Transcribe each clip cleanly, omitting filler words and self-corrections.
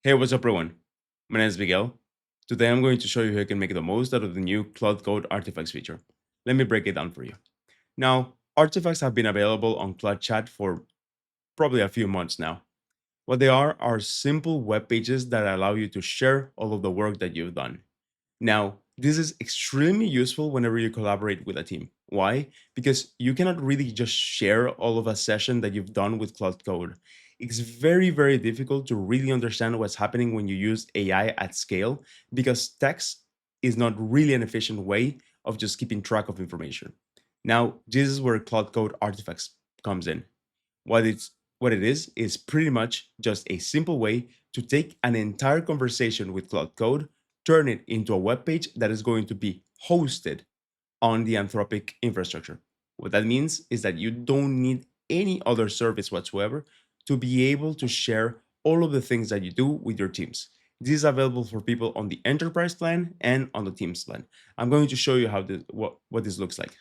Hey, what's up, everyone? My name is Miguel. Today, I'm going to show you how you can make the most out of the new Claude Code Artifacts feature. Let me break it down for you. Now, artifacts have been available on Claude Chat for probably a few months now. What they are simple web pages that allow you to share all of the work that you've done. Now, this is extremely useful whenever you collaborate with a team. Why? Because you cannot really just share all of a session that you've done with Cloud Code. It's very, very difficult to really understand what's happening when you use AI at scale because text is not really an efficient way of just keeping track of information. Now, this is where Cloud Code Artifacts comes in. What it is pretty much just a simple way to take an entire conversation with Cloud Code, turn it into a web page that is going to be hosted on the Anthropic infrastructure. What that means is that you don't need any other service whatsoever to be able to share all of the things that you do with your teams. This is available for people on the enterprise plan and on the teams plan. I'm going to show you what this looks like.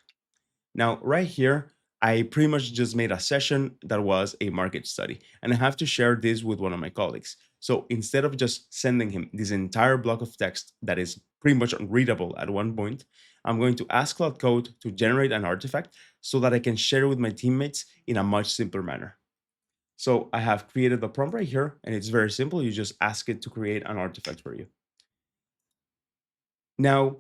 Now, right here, I pretty much just made a session that was a market study, and I have to share this with one of my colleagues. So instead of just sending him this entire block of text that is pretty much unreadable at one point, I'm going to ask Cloud Code to generate an artifact so that I can share it with my teammates in a much simpler manner. So I have created the prompt right here, and it's very simple. You just ask it to create an artifact for you. Now,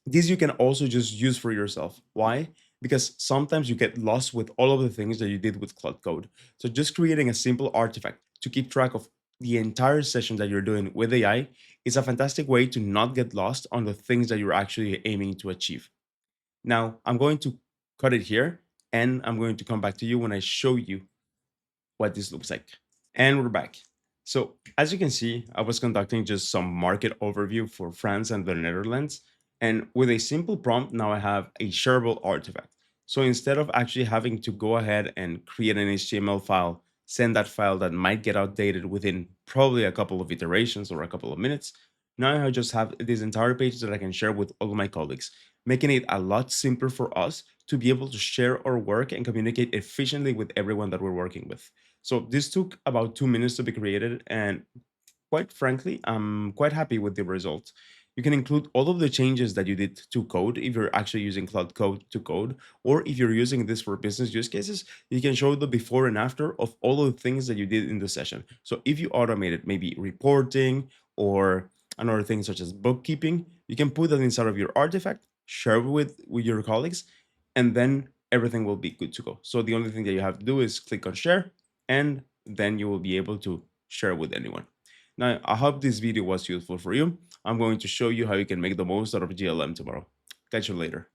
this you can also just use for yourself. Why? Because sometimes you get lost with all of the things that you did with Cloud Code. So just creating a simple artifact to keep track of the entire session that you're doing with AI is a fantastic way to not get lost on the things that you're actually aiming to achieve. Now, I'm going to cut it here and I'm going to come back to you when I show you what this looks like. And we're back. So as you can see, I was conducting just some market overview for France and the Netherlands. And with a simple prompt, now I have a shareable artifact. So instead of actually having to go ahead and create an HTML file, send that file that might get outdated within probably a couple of iterations or a couple of minutes, now I just have this entire page that I can share with all of my colleagues, making it a lot simpler for us to be able to share our work and communicate efficiently with everyone that we're working with. So this took about 2 minutes to be created, and quite frankly, I'm quite happy with the result. You can include all of the changes that you did to code if you're actually using Cloud Code to code, or if you're using this for business use cases, you can show the before and after of all of the things that you did in the session. So if you automated maybe reporting or another thing such as bookkeeping, you can put that inside of your artifact, share it with your colleagues, and then everything will be good to go. So the only thing that you have to do is click on share, and then you will be able to share with anyone. Now, I hope this video was useful for you. I'm going to show you how you can make the most out of GLM tomorrow. Catch you later.